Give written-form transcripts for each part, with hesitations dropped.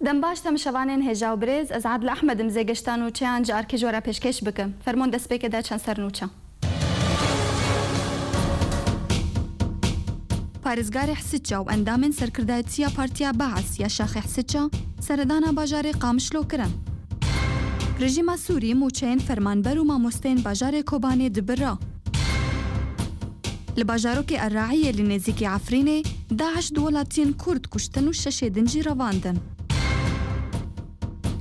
دەمباش تەمەشەوانên هێژا و برێز ez عادل ئەحمەد مزێگەشتان و چیان جارکێ جۆرە پێشکەش بکەم فەرمۆن دەستپێکێدا چەند سەرنووچە پارێزگارê Hisiça û endamên serkirdayetiya Partiya Beas ya Şaxê Hisiça seredana bajarê Qamişlo kirin. Rejîma Sûrî mûçeyên fermanber û mamosteyên bajarê Kobanê dibira. Li bajarokê Erraiyê li nêzîkî Efrînê Daeş du welatiyên Kurd kuştin û şeşê din jî revandin.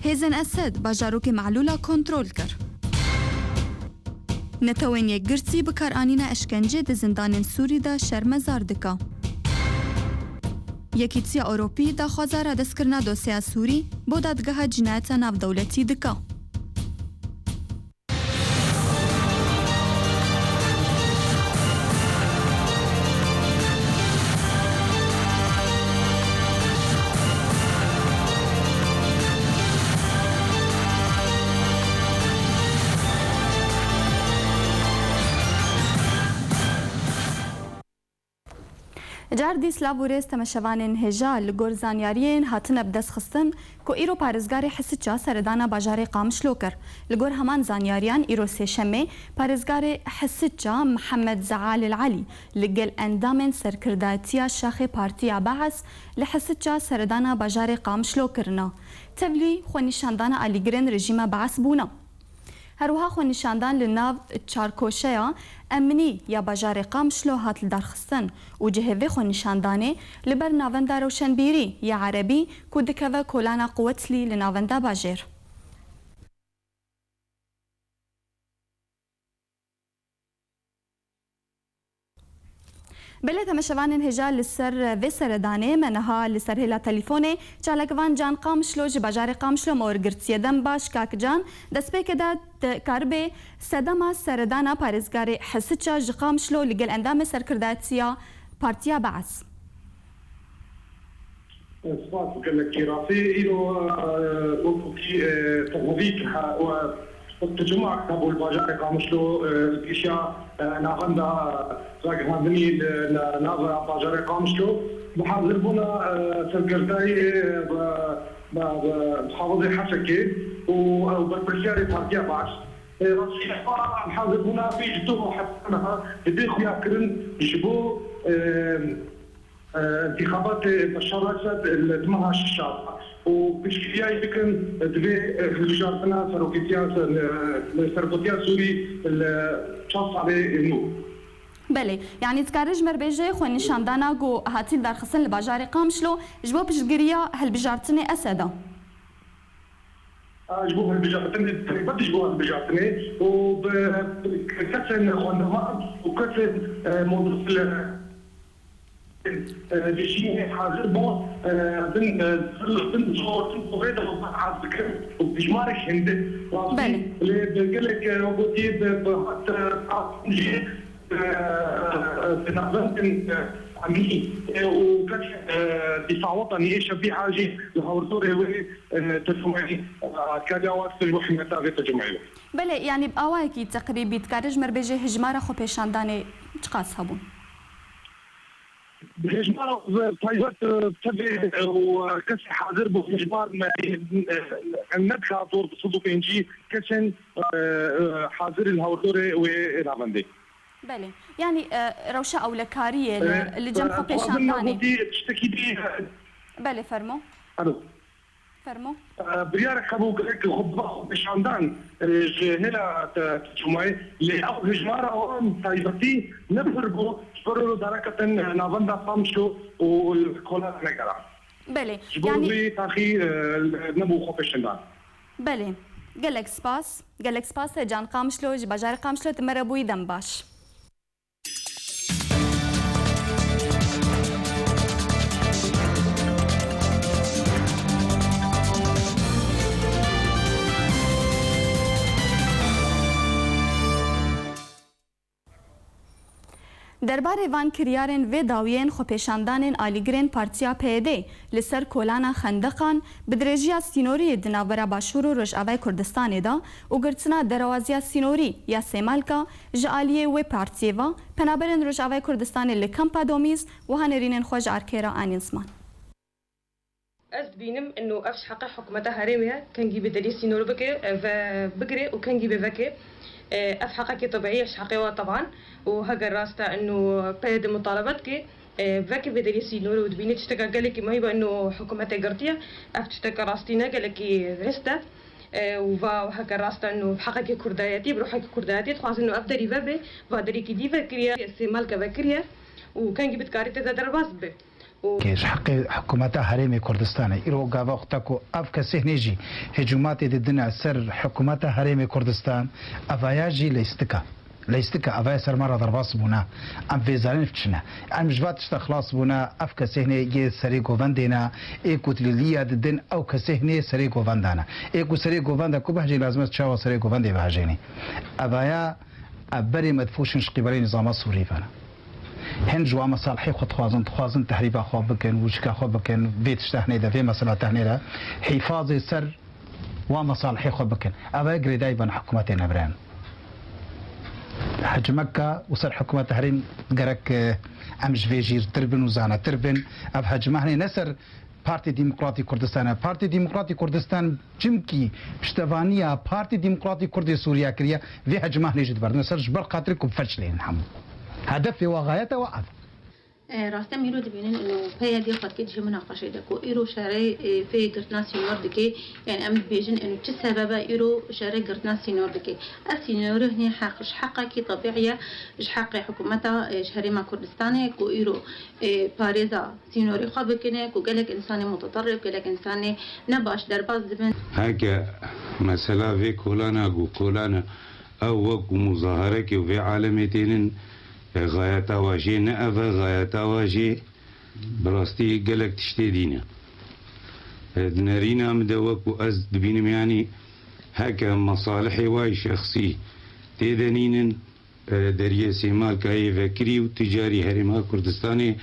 Hêzên Esed bajarokê Mehlûla kontrol kir. Netewên yekgirtî bi karanîna eşkencê di zindanên Sûrî de şermezar dika. Yekîtiya Ewropî daxwazara destskirina dosyeya Sûrî bo dadgeha cinayeta navdewletî dika. جار دیسلاv û rêz temeşevanên hêja li gor zanyariyên hatine bi dest xistin ku îro parêzgarê Hisiça seredana bajarê Qamişlo kir. Li gor heman zanyariyan îro sêşemê parêzgarê Hisiça Mihemed Zealil Alî li gel endamên serkirdayetiya Şaxê Partiya Beas li Hisiça seredana bajarê Qamişlo kirina. Tevlî xwenîşandana alîgirên rejîma Beas bûna. هەروەها خۆنیشاندان li nav çarkoşeya emnî ya bajarê Qamişlo hat li darxistin û cihêvê xwenîşandanê li ber navenda rewşenbîrî ya Erebî ku dikeve kolana Quwetlî li navenda bajêr. Belê temeşevanên hêja li ser vê seredanê me niha li ser hêla telîfonê çalakivan Can Qamişlo ji bajarê Qamişlo me wergirtiye dem baş Kakcan destpêkê de karibê sedema seredana parêzgarê Hisiça ji Qamişlo li gel endamê serkirdayetiya Partiya Beas. سپاس gelekî rastî îro wekî tevîk التجمع قبل باجر قامشلو الاشياء ناخذنا راجعين لنافع باجر قامشلو بحاضر بنا سكرتاي بحافظ حسكي وبالبشاري بارتيا باش بحاضر بنا في جدو حتى بديخ ياكرن يجبو انتخابات بشار الاسد دمها الشعب وبشكلية يمكن دبي خرجاتنا سرقتيا سوري الشخص عليه نو. بله يعني تكارج مربجة خونيشاندانا جو هاتيل دار خصن لباجاري قامشلو جبو بشجريا هالبجارتني أسدا. جبو هالبجارتني تقريبا جبو هالبجارتني وبكسر خونما وكسر موضوع لشيء حاضر بو بن صوت وغير حاضر وبجمارك هند بله اللي بقول لك وجودي حتى بنعمل عمي وكش دفاع وطني ايش في حاجه لهورتوري وتسمعي كذا وقت الوحده تاع تجمعي بله يعني باواكي تقريبي تكارج مربجه هجماره خو پیشاندانه چقاس هبون بهجمار طيبات تبي وكسر حاضر بهجمار الندخة طور صدق إنجي كسن حاضر الهورتوري والعبندي. بله يعني روشة أولكارية اللي جنبها بيشانداني. تشتكي دي. بله فرمو. ألو. فرمو. بريارك خبوك هيك خبا بيشاندان هنا تجمعي لأو هجمار أو طيبتي نفرقو فرو دركة نافندا قامشلو والكولا نقرا. بله يعني تاخي نبو خوفشندان. بله قالك سباس جان قامشلو باجار قامشلو تمربوي دمباش. دربارê van kiryarên vê dawiyên xwepêşandanên alîgirên Partiya PYD li ser kolana xendeqan bi dirêjiya sînoriyê di navbera Başûr û Rojavayê Kurdistanê da û girtina derewaziya sînorî ya Sêmalka ji aliyê wê partiyê ve penaberên Rojavayê Kurdistanê li Kampa Domîz wiha nêrînên xwe ji arkêra Anîn Zman. أزد بينم إنه أفش حق حكومتها هرمية كان جيب دليل سينور بكري وكان جيب بكري أف حقك طبيعية شحقيوة طبعا وهجر راستا إنه بهذه المطالبات فاكر بدري سينور ودبيني تشتكى قالك ما هي إنه حكومتها قرطية أف تشتكى راستينا قالك رستا وهكا راستا إنه بحقك كرداياتي بروحك كرداياتي تخاص إنه أفدري فابي فادري كدي فكريا سي مالكا فكريا وكان جبت كاريتا زادر باسبي كيش حقي حكومتها هرمي كردستان إيرو قابا وقتكو أفكا سهنيجي هجومات الدنيا سر حكومتها هرمي كردستان أفاياجي ليستكا أفايا سر مرة ضرباس بونا أم في زالين فتشنا أم جباتش تخلاص بونا أفكا سهني سريكو فاندينا إيكو تليليا ددن أو كسهني سريكو فاندانا إيكو سريكو فاندا كوبهجي لازمت تشاو سريكو فاندي بهجيني أفايا أبري مدفوشنش قبالي نظام السوري فانا هنج ومصالحي خد خوازن تحريبا خو بكن وشكا خو بكن بيت شتهني ده في مسألة تهنيرة حفاظ سر ومصالحي خو بكن أبا يقري دايما حكومتنا بران حج مكة وصل حكومة تحريم قرك أمش فيجير تربن وزانا تربن أب حج مهني نسر بارتي ديمقراطي كردستان بارتي ديمقراطي كردستان جمكي بشتفانية بارتي ديمقراطي كردي سوريا كريا في حج مهني جد برد نسر جبر قاتلكم فشلين حمو هدفي وغايته وعد راستم میرو دبینن انه پای دی خود که مناقشه دکو ایرو شرای في قرطنا سينور دكي يعني ام بيجن انه چه سبب ایرو شرای قرطنا سينور دكي السينور هني حقا کی طبيعيه حق حكومتها شهريما كردستان كو ایرو باريزا سينوري خاب کنه كو قالك انسان متطرف قالك انسان نباش درباز دبن هكا مثلا في كولانا او وكو مظاهره كي في عالمتين غاية واجي نأفا غاية واجي براستي قالك تشتيدينا دنارينا مدوك وأز دبينم يعني هكا مصالحي واي شخصي تيدانين دريا سيمال كاي فكري وتجاري هرمها كردستاني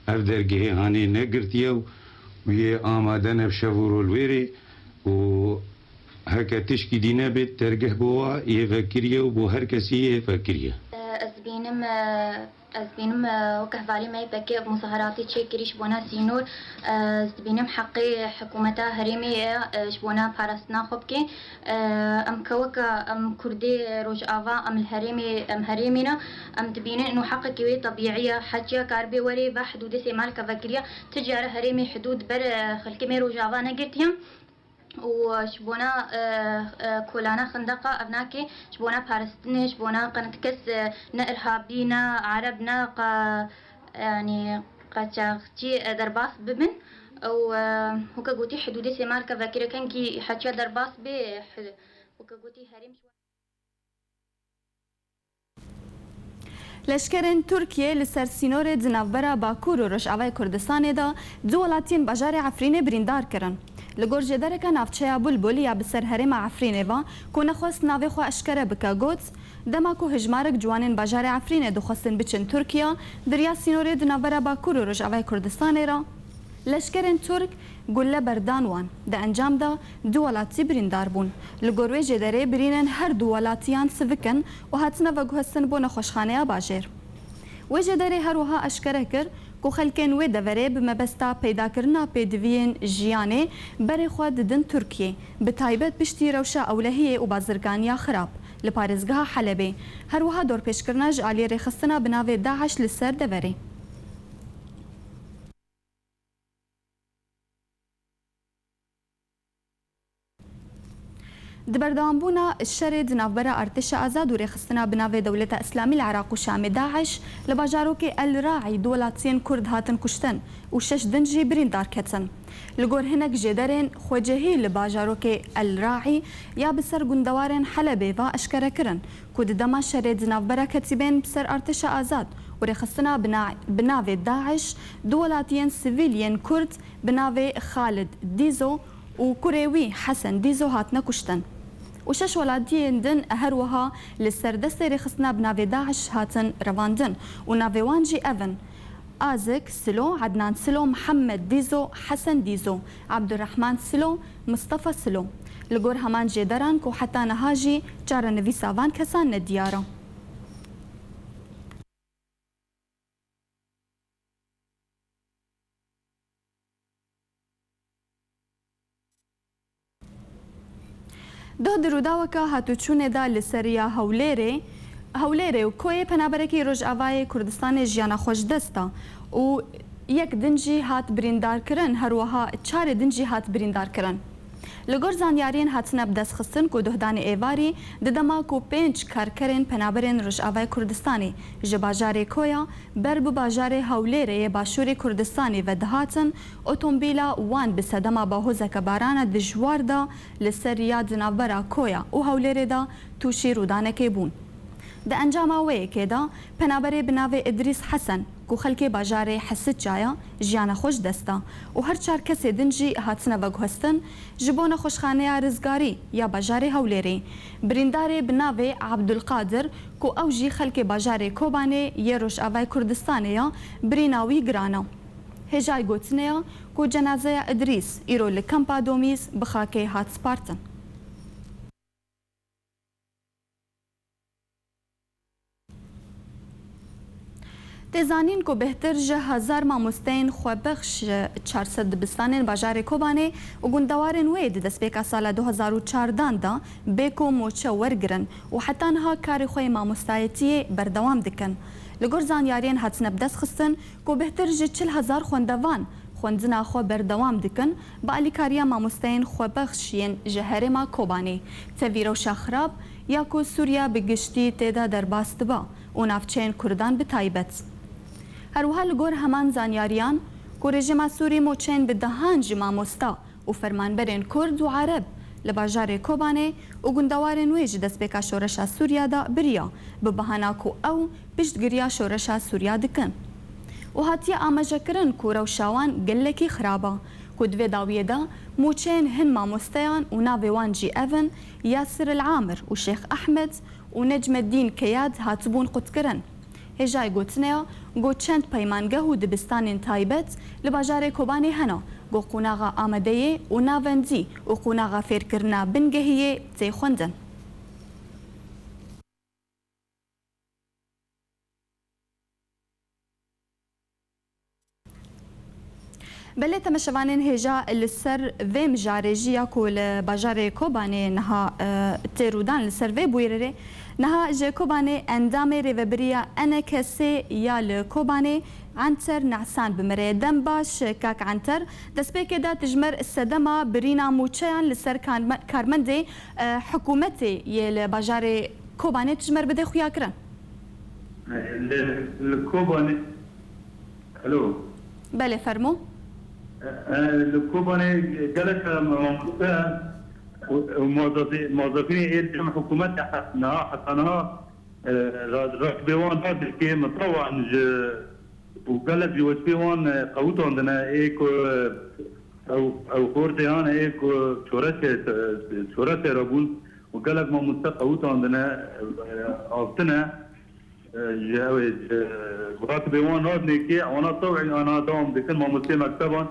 أفدر جهي هاني نقرتيو ويه آمادنا بشافورو الويري و هكا تشكي دينا بيت ترقه بوا يفكريو بو هركسي يفكريه أزبينم وكهفالي ما يبكي مظاهراتي تشكري شبونا سينور أزبينم حقي حكومتها هريمي شبونا بارستنا خبكي أم كوكا أم كردي روج آفا أم الهريمي أم هريمينا أم تبينين إنه حق كوي طبيعية حاجة كاربي وري بحدود سيمال كفكرية تجارة هريمي حدود بر خلكي مي روج آفا نقرتهم وشبونا كولانا خندقة أبناكي شبونا بارستني شبونا قنتكس نإرهابينا عربنا يعني قاچاقتي درباس ببن أو هكا قوتي حدودي سيمار كفاكرة كان كي حاجة درباس هكا قوتي هريم لشکرین ترکیه لسر سینور زنابرا باکور و رشعوی کردستان دا دو ولاتین بجار عفرین بریندار کرن. لگور جدارک نافچه بلبل یا بسر هرم عفرین و که نخواست ناوی خو اشکره بکا گوتس دما که هجمارک جوانین بجار عفرین دو خواستن بچن ترکیه دریا سینور زنابرا باکور و رشعوی کردستان را لشکرین ترک گله بردانوان ده انجام دا دو ولاتی بریندار بون لگوروی جداره برینن هر دو ولاتیان سوکن و هاتنا و گوهستن بون خوشخانه باجر و جداره هر وها اشکره کر که خلکن و دوره بمبستا پیدا کرنا پیدوین جیانه بری خواد دن ترکیه به تایبت پشتی روشا اولهیه و بازرگانیا خراب لپارزگاه حلبه هر وها دور پیش کرنا جعالی ریخستنا بناوه داعش لسر دوره دبردانبونا الشرد نافبرا ارتش آزاد و رخصتنا بناوی دولت اسلامی العراق و شام داعش لباجاروک الراعي دولاتين كرد هاتن كشتن و شش دنجي بريندار كتن لگور هنك جدرين خوجهي لباجاروك الراعي يا بسر گندوارن حلبه و اشكره کرن كود دما شرد نافبرا كتبين بسر ارتش آزاد و رخصتنا بناوی داعش دولاتين سيفيليين كرد بناوی خالد ديزو و كوريوي حسن ديزو هاتنا كشتن وشش ولادين دن هروها للسردست رخصنا بناوي داعش هاتن رواندن وناوي وانجي أفن آزك سلو عدنان سلو محمد ديزو حسن ديزو عبد الرحمن سلو مصطفى سلو لقور همان جدران كو حتى نهاجي جارا نفي سافان كسان نديارا ده دروداوکا هاتوچونه دا لسریا هولێرێ و کۆیە پەنابەرێکی ڕۆژئاوای کوردستانی ژیانە خۆشدەستە و یەک دنجی هات بریندارکردن هەروەها چارێ دنجی هات بریندارکردن. لەگۆر زانیاریên hatine bidestxistin ku duhdanê êvarî di dema ku 5 karkerên penaberên Rojavayê Kurdistanê ji bajarê Koya ber bi bajarê Hewlêrê başûrê Kurdistanê ve dihatin otomobîla wan bi sedema bahozeke barana dijwar da li ser riya di navbera Koya û Hewlêrê da tûşî rûdanekê bûn. Di encama wêyekê da penaberê bi navê İdrîs Hesen ku xelkê bajarê Hesicaya jiyana xweş desta û her çar kesê din jî hatine veguhestin ji bo nexweşxaneya rizgarî ya bajarê Hewlêrê. Birîndarê bi navê Abdulqadir ku ew jî xelkê bajarê Kobanê yê Rojavayê Kurdistanê ya birîna wî girana. Hêjay gotine ya ku cenazeya İdrîs îro li Kampa Domîz bi xakê hat spartin. تێزانین کو بهتر ji hezar mamosteyên xwebexş 400 dibistanên bajarê Kobanê û gundewarên wê di destpêka sala 2014 da bê ku moçe wergirin û heta niha karê xwe mamostayetiyê berdewam dikin. Li gor zanyariyên hatine bidestxistin ku bihtir ji 40,000 xwendevan xwendina xwe berdewam dikin bi alîkariya mamosteyên xwebexş yên ji herêma Kobanê. Tevî rewşa xirab ya ku Sûriya bi giştî têda derbas dibe û navçeyên Kurdan bi taybet. هەروەها li gor heman zanyariyan ku rejima Sûrî moçeyên bi dehan ji mamosta û fermanberên Kurd û Arab li bajarê Kobanê û gundewarên wê ji destpêka şoreşa Sûriya da biriya bi behana ku ew piştgiriya şoreşa Sûriya dikin. û hatiye amajekirin ku rewşa wan gelekî xirab e ku di vê dawiyê de moçeyên hin mamosteyan û navê wan jî evin Yasir el Amir û Şêx Ehmed û Necmeddîn Keyad hatibûn qutkirin. Hêjayê gotine ya got çend peymangeh û dibistanên taybet li bajarê Kobanê hene got qunaxa Amedeyê û navendî û qunaxa fêrkirina bingehiyê tê xwendin. Belê temeşevanên hêja li ser vê mijarê jî ya ku li bajarê Kobanê niha têrûdan li ser vê bûyerê niha ji Kobanê endamê rêveberiya NKSê ya li Kobanê Anter Nehsan bimire dem baş kak Anter destpêkê da tijmer sedema birîna mûçeyan li ser karmendê hikûmetê yê li bajarê Kobanê tijmer bide xuya kirin. Li Kobanê hello belê fermû li Kobanê gelek موظفين الجمع حكومات حسنها راتبوان هذا الكلام طبعا وقالت جوازبوان قوت عندنا ايكو او كورديان ايكو شورات رابون وقالت ما مستقوت عندنا عرفتنا راتبوان هذا كي وانا طبعا انا داوم بكل ما مستي مكتبا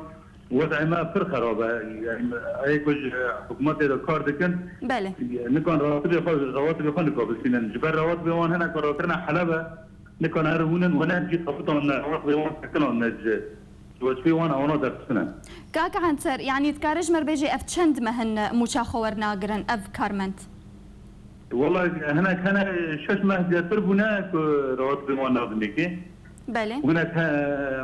وضع ما فرق خرابه يعني ايكوج حكومات الكار دكن بله نكون رواتب يخون قبل سنين جبر رواتب وان هنا كروتنا حلبه نكون هرهون ونجي خططنا رواتب وان سكنون نج وجبي وان اونا درسنا كاك عنتر يعني تكارج مربيجي اف چند مهن موچا خورنا قرن اف كارمنت والله هنا كان شش مهدي تربنا رواتب وان نابنيكي بله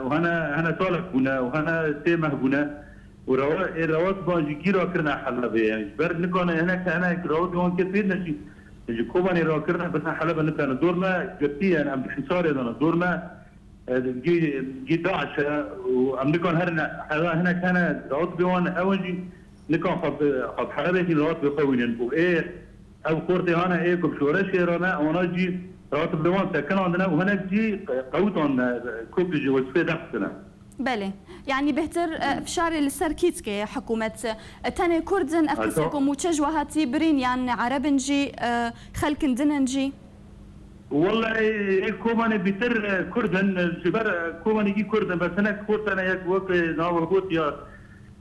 وهنا طالب هنا وهنا سيمه هنا والرواتب جيرو كرنا حلبه يعني بر نكون هناك انا رواتب كثير نشي كوباني رو كرنا بس حلبه نكون دورنا جبتي انا بحصار انا دورنا جي داعش وعم نكون هنا كان رواتب وانا اول نكون خب حلبه رواتب قويين وايه او كورتي انا ايه بشورش رانا وانا جي رواتب دوام سكنوا عندنا وهناك جي قوتهم كوبلي وصفه دحسنا بله يعني بهتر فشار السركيتسكي حكومة تاني كردن أفكسكم وتشج وهاتي برين يعني عربنجي خلق دننجي والله كوباني بيتر كردن شبر كوباني يجي كردن بس أنا كورت أنا يك وقت ناوي قوت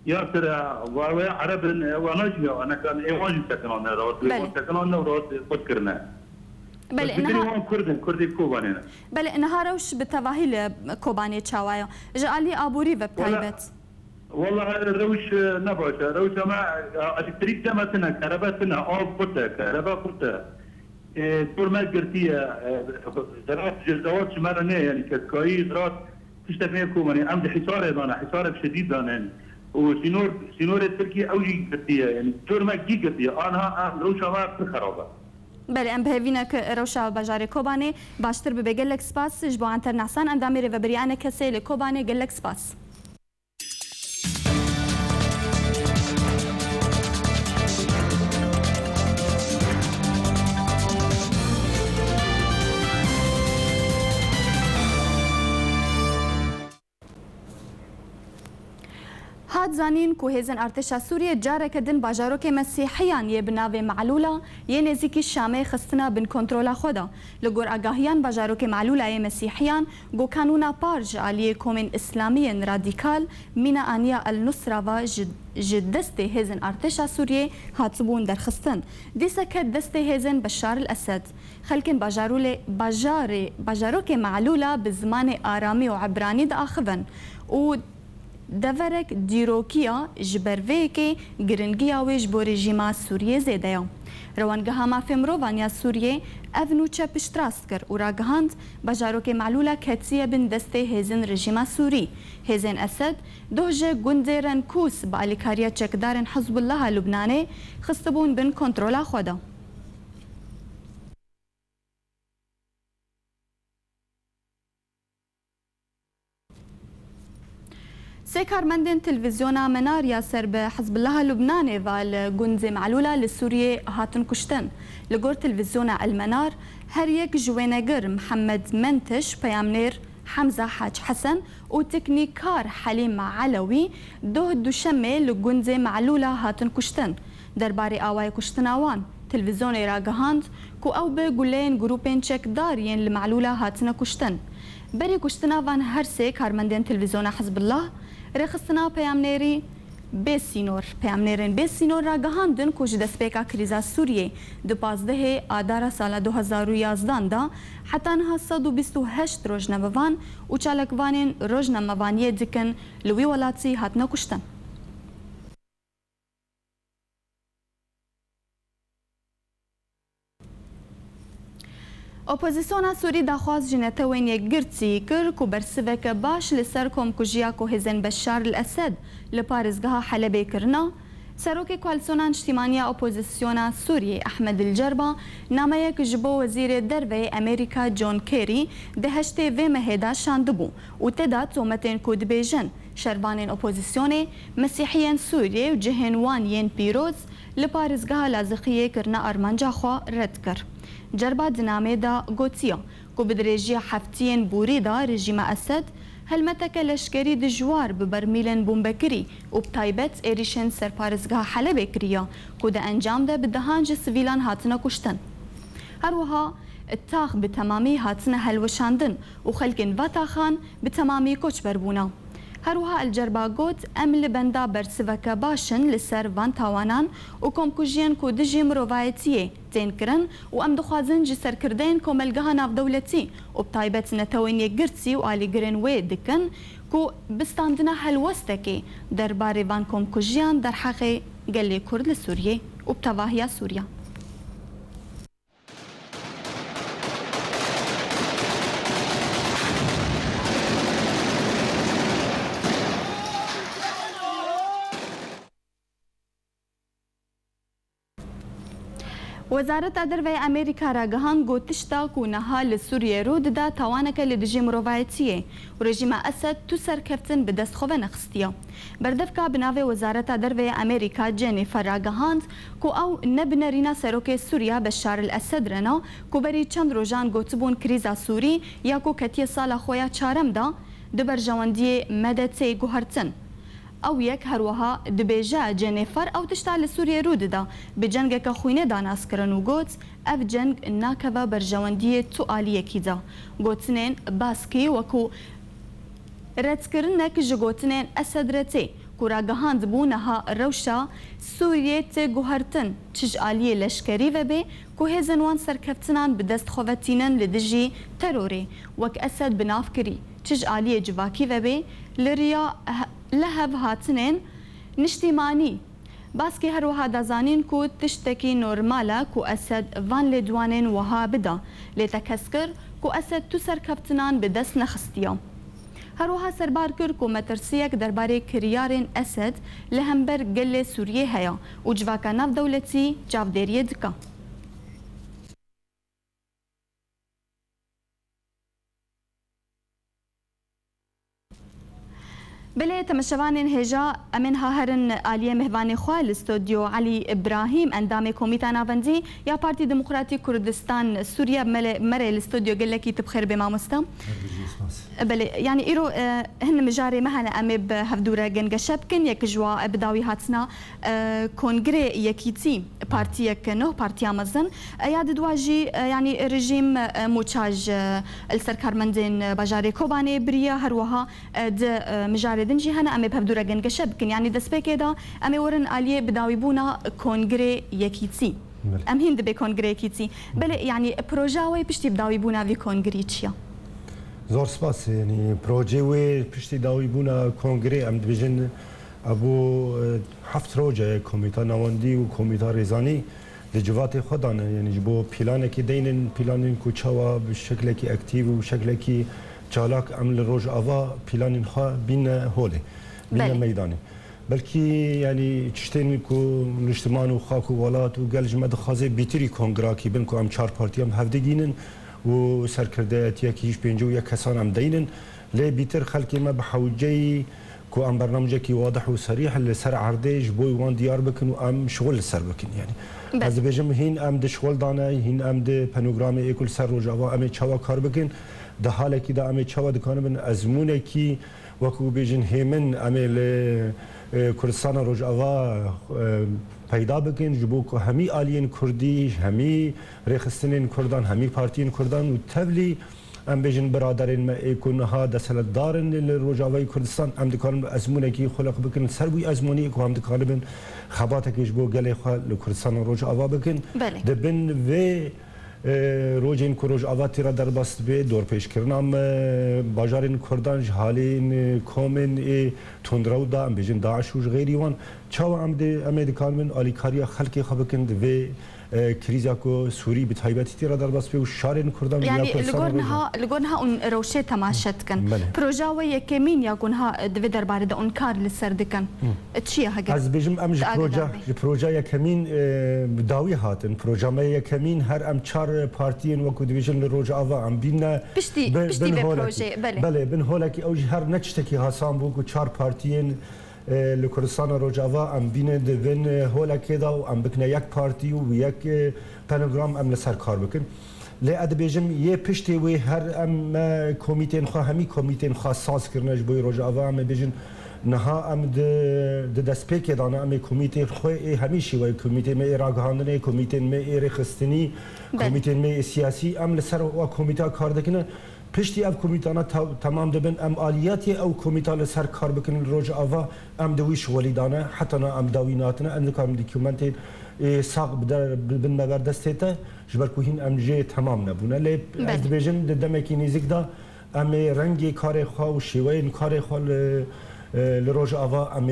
يا ترى عرب وناجي أنا كان إيواجي سكنوا عندنا رواتب سكنوا عندنا ورواتب قد كرنا بل انها كردي كوباني بل انها روش بالتفاهيل كوباني تشاوايا جعلي ابوري بتايبت والله الروش نبعش روش ما التريك ده مثلا كهرباء اوف قطه كهرباء قطه طول ما قلتيها زراعه جزوات شمالنا يعني كاي زراعه تشتغلكم يعني عندي حصار انا حصار شديد انا يعني وسينور التركي اوجي قلتيها يعني طول ما جي قلتيها انا روش ما خرابه بله ام بهوینک روشا بجار کوبانه باشتر به گلک سپاس جبو انتر نحسان اندامی رو بریانه کسی لکوبانه گلک سپاس هاد زانین کو هیزن ارتشا سوریه جاره کدن باجارو که مسیحیان یه بناوه معلولا یه نزیکی شامه خستنا بن کنترولا خودا لگور آگاهیان باجارو که معلولا یه مسیحیان گو کانونا پارج علیه کومن اسلامی رادیکال مینا آنیا النصرة و جدست هیزن ارتشا سوریه هاتبون در خستن دیسا که دست هیزن بشار الاسد خلکن باجارو که معلولا بزمان آرامی و عبرانی دا آخفن و دورک دیروکیا جبرویکی گرنگیا ویج بو رژیما سوریه زیده روانگه مافی مروانیا سوریه اونو چه پشتراست کر و راگهاند بجاروک معلوله کتیه بن دسته هزین رژیما سوری هزین اسد دوجه گندرن کوس با الیکاریا چکدارن حزب الله لبنانه خستبون بن کنترولا خودا سه کارمندین تلویزیونا منار یا سر به حزب الله لبنان و الجند معلوله لسوریه هاتن کشتن لگور تلویزیونا المنار هر یک جوانگر محمد منتش پیامنر حمزه حاج حسن و تکنیکار حلیم علوی دوشمه لجند معلوله هاتن کشتن درباره آوای کشتن آوان تلویزیون راگهاند کو او به گلین گروپین چکدارین لمعلوله هاتن کشتن بری کشتنا وان هر سه کارمندین تلویزیون حزب الله رخصتنا پیامنری پیامنرین بیسینور را گهاندن که دستپیکا کریزا سوریه دو 15 آدار سال 2011 دا حتی انها 128 روزنامه‌وان و چالکوانین روزنامه‌وانی دکن لوی ولاتی هاتنا کشتن. اپوزیسیون سوری داخواست جنته وین یک گرتی کر کو برسوک باش لسر کم کجیا کو هزن بشار الاسد لپارزگاه حلبه کرنا سروک کوالسیون اجتماعی اپوزیسیون سوری احمد الجربا نامه یک جبو وزیر دروی امریکا جون کری دهشته و مهدا شاندبو و تدا تومتین کود بیجن شربان اپوزیسیون مسیحیان سوری و جهنوان ین پیروز لپارزگاه لازقیه کرنا ارمانجا خوا رد کر. جربا دنامه دا گوتیا کو بدرجی حفتین بوری دا رژیم اسد هلمتک لشکری دجوار ببرمیلن بومبکری و بتایبت ایریشن سرپارزگاه حلب کریا کو دا انجام ده بدهانج سویلان هاتنا کشتن هروها اتاخ بتمامی هاتنا هلوشاندن و خلکن واتاخان بتمامی کچ بربونا هروها الجربا گوت ام لبندا برسوکا باشن لسر وان تاوانان و کمکوژین کو دجی مروایتیه تین کرن و ام دخوازن جی سرکردین کوملگاه ناف دولتی و بتایبت نتوینی گرتی و آلی گرن وی دکن کو بستاندنا هلوستکی درباره وان کمکوژیان در حقی گلی کرد لسوریه و بتواهی سوریا. وزارت دروی امریکا را گهان گوتشتا کو نها لسوریه رو ددا توانک لدجی مروایتیه و رژیم اسد تو سرکفتن به دست خواه نخستیا بردفکا بناوی وزارت دروی امریکا جنیفر را گهاند کو او نبنرینا سروک سوریا بشار الاسد رنا کو بری چند روزان گوتبون کریزا سوری یا کو کتی سال خویا چارم دا دبر جواندی مدتی گوهرتن او یک هروها دبیجا جنیفر او تشتال سوریه رو ددا به جنگ که خوینه داناس کرن و گوت اف جنگ ناکوا برجواندی تو آلیه کی دا گوتنین باسکی وکو رد کرنک جگوتنین اسد رتی کورا گهاند بونها روشا سوریه تی گوهرتن چج آلیه لشکری و بی کو هزنوان سرکفتنان به دست خوفتینن لدجی تروری وک اسد بناف کری چج آلیه جواکی و بی لریا لهب هاتنين نشتیمانی باسکی هروها دزانین کو تشتکی نورمالا کو اسد وان لدوانین وها بدا لتکسکر کو اسد تو سرکفتنان به دست نخستیا هروها سربار کر کو مترسیک درباره کریارین اسد لهمبر گل سوریه هیا و جواکا ناف دولتی جاودیری دکا بله تمشوان هجا امنها هرن آلیه مهوان خوال استودیو علی ابراهیم اندام کمیته ناوندی یا پارتی دموکراتیک کردستان سوریا مره الاستودیو قال لك تبخير بما مستم بله يعني ايرو هن مجاري مهنا امي بهفدوره جنگشبكن يك جوا بداوي هاتنا كونغري يكيتي بارتيك نو بارتي امازن ياد دواجي يعني رجيم موتشاج السركارمندين بجاري كوباني بريا هروها د مجاري دنجي هنا امي بهفدوره جنگشبكن يعني دسبه كده امي ورن اليه بداوي بونا كونغري يكيتي ام هند به كونغري يكيتي بله يعني بروجاوي بشتي بداوي بونا في كونغري تشيا زور سپاس یعنی پروژه و پشتی داوی بونا کنگره ام دیویژن ابو هفت روزه کمیته نواندی و کمیته ریزانی لجوات خودانه یعنی جبو پیلانه کی دینن پیلانن کوچوا به شکلی کی اکتیو و شکلی کی چالاک عمل روز آوا پیلانن ها بین هوله بین میدانی بلکی یعنی چشتین کو نشتمان و خاک و ولات و گلج مدخازه بیتری کنگره کی بین کو ام چهار پارتی هم هفدگینن و سرکرده‌ات یکیش پنجاه و یک کسان هم دینن لی بیتر خلکی ما بحوجی کو ام برنامجی کی واضح و صریح لسر عرضش بوی وان دیار بکن و ام شغل سر بکن یعنی از بیشم هین ام د شغل دانه هین ام د پانوگرام اکل سر روزاوا ام چوا کار بکن ده حالی که ده ام چوا دکانه من ازمونه کی وکو بیشن همین ام کردستان روزاوا پیدا بکن جبو که همی آلیین کردی همی رخصتین کردان همی پارتین کردان و تبلی ام بیشن برادرین ما ایکونها دستلت دارن لروجاوی کردستان ام دکارن ازمونه کی خلق بکن سربوی ازمونی که هم دکارن خباته که جبو گله خال کردستان روجاوا بکن دبن و روزین کروج آواتی را در باست به دور پیش کردم باجارین کردان جهالین کومن تندرو دا ام بیشن داعش و غیری وان چاو امریکان من آلیکاریا خلقی خبکند و کریزا کو سوری به تایباتی تیرا در باست به شارین کردان يعني لقونها اون روشه تماشت کن پروژه یکمین یا گونها دو درباره د اون کار لسردکن چیه هگه از بیشم ام پروژه یکمین داوی هاتن پروژه ما یکمین هر ام چهار پارتیین و کدیویژن روز آوا ام بین پشتی به پروژه بله بن هولا کی اوج هر نچتکی حسام بو کو چهار پارتیین لکردستان روجاوا ام بین دون هولا کدا و ام بکنه یک پارتی و یک پانوگرام ام لسر کار بکن لی ادبیجم یه پشتی و هر ام کمیته خوا همی کمیته خوا ساز کرنش بوی روجاوا ام بیجن نها ام د دسپیک دانه ام کمیته خو همیشه و کمیته می راگهاندنه کمیته می رخصتنی کمیته می سیاسی ام لسر و کمیته کار دکنه پشتی اف کمیتانا تمام دبن ام آلیاتی او کمیتا سر کار بکنن روز آوا ام دوی شغلی دانه حتی ام داویناتنا ام دکارم دیکومنت ساق بدر بن مبر دستیته جبر کوهین ام جه تمام نبونه لی از بیجم دمکی نیزک دا ام رنگی کار خواه و شیوین کار خواه لروج آوا ام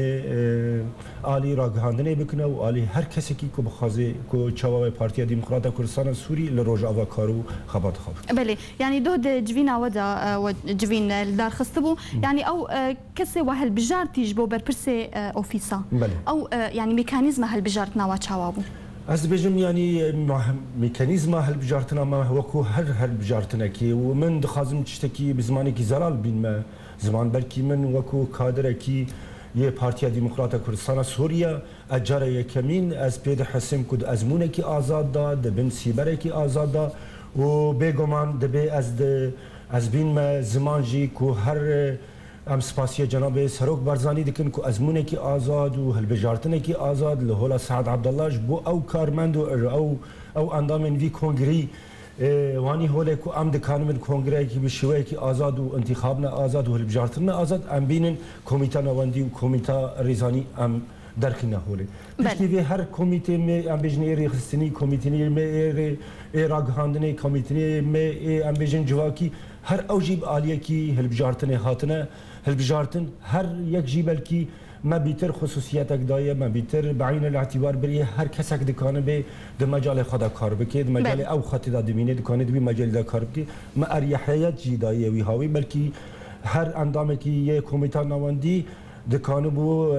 آلی را گهاندنه بکنه و آلی هر کسی کی کو بخوازه کو چوای پارتی دموکرات کردستان سوری لروج آوا کارو خبات خواب بله يعني دود جوينا ودا جوين الدار خستبو يعني او كسي وهل بجارتي جبو بربرسي اوفيسا او يعني ميكانيزم هل بجارتنا واتشاوابو از بیشم یعنی مکانیزم هل بجارتنا ما هو کو هر بجارتنا کی و من دخازم تشتکی بزمانی کی زلال بین ما زمان بلکی من وکو کادر کی یه پارتی دموکرات کردستان سوریا اجاره یکمین از پید حسیم کد ازمونه کی آزاد داد بن سیبره کی آزاد داد و بگمان دبی از بین ما زمان جی کو هر ام سپاسی جناب سروک برزانی دکن کو ازمونه کی آزاد و هل بجارتنه کی آزاد لهولا سعد عبدالله بو او کارمند او اندام وی کنگری وانی هوله کو ام دکان من کنگره کی بشوی کی آزاد و انتخابنا آزاد و هل بجارتنه آزاد ام بینن کمیته نواندی و کمیته ریزانی ام درکنا هوله بشتی هر کمیته می ام بجنی ریخستنی کمیته می راگهاندنی کمیته می ام بجن جواکی هر اوجیب عالیه کی هل بجارتنه هاتنه هالبجارتن هر یک جیبلکی ما بیتر خصوصیتک دایه ما بیتر بعین الاعتبار بریه هر کسک دکانه به د مجال خدا کار بکه د مجال او خط دا دمینه دکانه دوی مجال دا کار بکه ما اريحیت جی دایه وی هاوی بلکی هر اندامه کی یه کمیته نواندی دکانه بو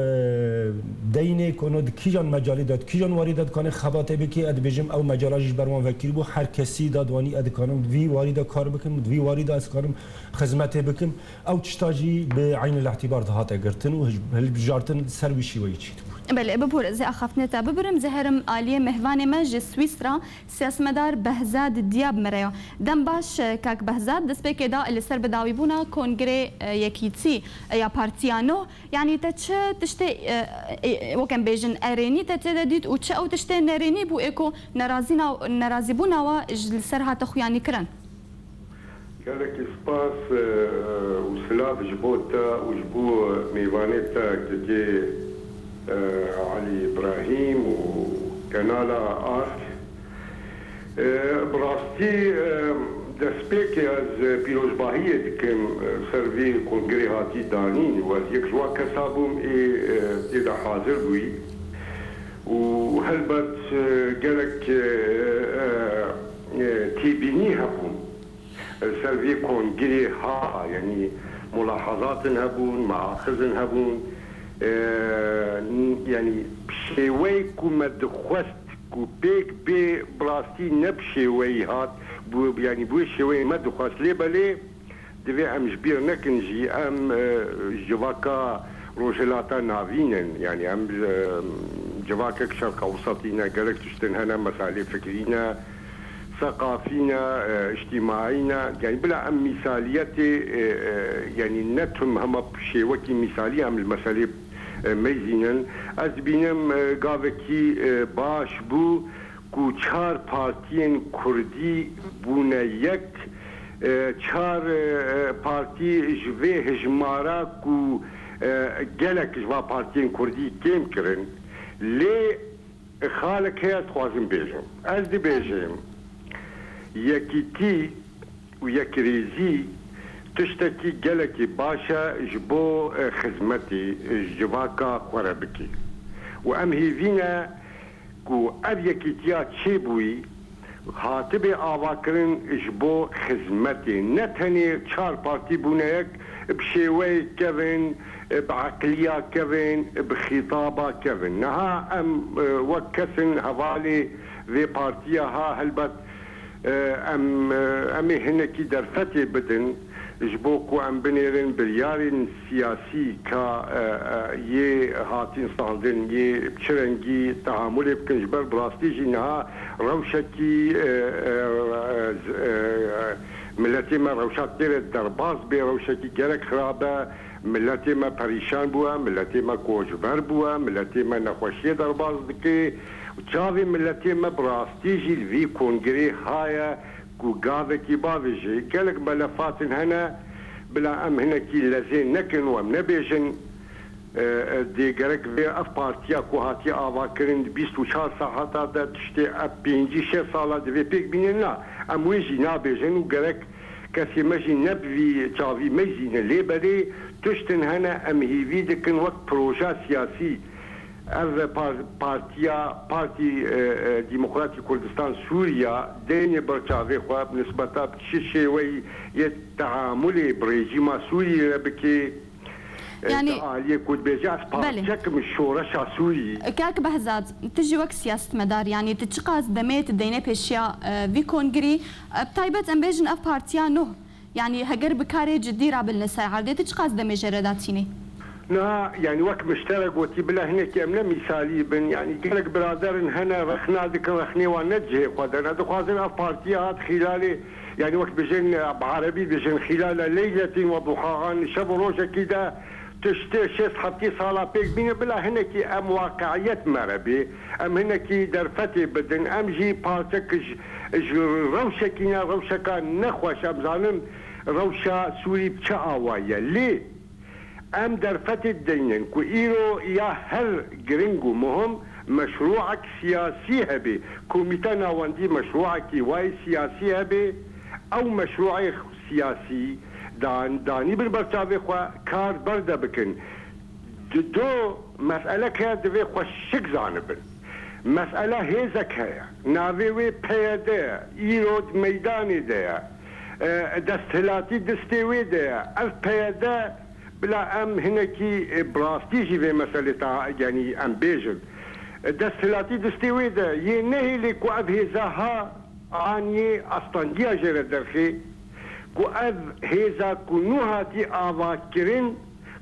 دینه کنه کیجان مجالی داد کیجان واردات کنه خباته بکی اد بجم او مجالاش برمان وکیل بو هر کسی دادوانی اد کنه وی وارد کار بکم وی وارد از کارم خدمت بکم او تشتاجی به عین الاعتبار دهات اگرتن و هل بجارتن سر بشی وی چیت بله بپور زی اخفتنتا ببرم زهرم عالیه مهوان مج سویسرا سیاسمدار بهزاد دیاب مریا دم باش کاک بهزاد دست به کدا اللي سر بداوی بونا کنگره یکیتی یا پارتیانو يعني تتش تشتي وكان بيجن اريني تتديت وتش او تشتي نريني بو ايكو نرازي بونا وجلسرها تخو يعني كرن قالك سباس وسلاف جبوتا وجبو ميفانيتا كتي علي ابراهيم وكنالا ارك براستي دسپیک از پیروزباهی دکم سروی کنگره هاتی دانین و از یک جوا کسابم ایده حاضر بوی و هلبت گلک تیبینی هبون سروی کنگره ها یعنی ملاحظات هبون معاخذ هبون یعنی شوی کمد خواست کو بیک بی براستی نبشوی هات بو يعني بو شوي ما دخاس لي بالي دبي ام جبير نكنجي ام جواكا روجلاتا نافينن يعني ام جواكا شرق اوسطينا قالك تشتن هنا مسائل فكرينا ثقافينا اجتماعينا يعني بلا ام مثاليتي يعني نتهم هم بشيوكي مثاليه ام المسائل ميزينن از بينم قافكي باش بو کو چهار پارتیین کردی بونه یک چهار پارتی جوه هجمارا کو گلک جوا پارتیین کردی کم کرن لی خالق هیت خوازم بیجم از دی بیجم یکیتی و یک ریزی تشتکی گلکی باشا جبو خدمتی جواکا خوره بکی و ام هیوینا کو اب یکیتیا چی بوی خاطب آواکرن جبو خدمتی نتنی چهار پارتی بونه یک بشیوی کبن بعقلیا کبن بخطابا کبن نها ام وکسن حوالی وی پارتیا ها هلبت ام هنکی در فتح بدن جبوكو ام بنيرن بريارن سياسي كا يه هاتين صالدن يه بشرنجي تعامل بكن جبر براستي جينها روشكي ملتي ما روشات دير درباز بي روشكي جرك خرابه ملتي ما پريشان بوا ملتي ما كوجبر بوا ملتي ما نخوشي درباز دكي وچاوي ملتي ما براستي جي الفي كونغري هايا کو گاوه کی باویجی کلک ملفاتن هنا بلا ام هنا کی لزین نکن و ام نبیجن دیگرک وی اف پارتیا کو هاتی آوا کرن 24 ساعتا دا تشتی اب 5-6 سالا دوی پیک بینن نا ام ویجی نابیجن و گرک کسی مجی نبوی چاوی مجین لیبری تشتن هنا ام هیوی دکن وقت پروژه سیاسی اف پارتی ديمقراطي كردستان سوريا دين برچاوي خو نسبتا بشي وي يتعامل بريجيم سوريا بكي يعني عليه كود بيجاس بارتيك من الشورى سوري كاك بهزاد تجي وقت سياسه مدار يعني تتشقاز دميت دينا بيشيا في كونغري بتايبت ام بيجن اف بارتيانو يعني هجر بكاري جدي رابل نساي عادي تتشقاز دمي جرداتيني نا يعني وقت مشترك وتي بلا هنا كامنا مثالي بن يعني قالك برادر هنا رخنا ديك رخني ونجه قدرنا دخوازنا بارتيات خلال يعني وقت بجن بعربي بجن خلال ليلة وضحاها شب روجه كده تشتي شيء حتى صاله بيك بين بلا هنا كي ام واقعية مربي ام هنا كي درفتي بدن ام جي بارتك روشه كينا روشه كان نخوش ام ظالم روشه سوري بتشاوايا ليه ام در فتح دينن كو ايرو يا هر جرينجو مهم مشروعك سياسي هبي كوميتا ناواندي مشروعك واي سياسي هبي او مشروعي سياسي دانی بن برچاوی خو کار برده بکن دو مسئله که دوی خوشک زانبن مسئله هیزک هیا ناوی وی پیاده ایرود میدانی ده دستهلاتی دستیوی ده از پیاده بلا ام هنکی براستی جیوی مسئله تا یعنی ام بیجن دستهلاتی دستیوی ده یه نهی لیکو اب هیزاها آنی استانگیا جره درخی کو اب هیزا کو نوهاتی آوا کرن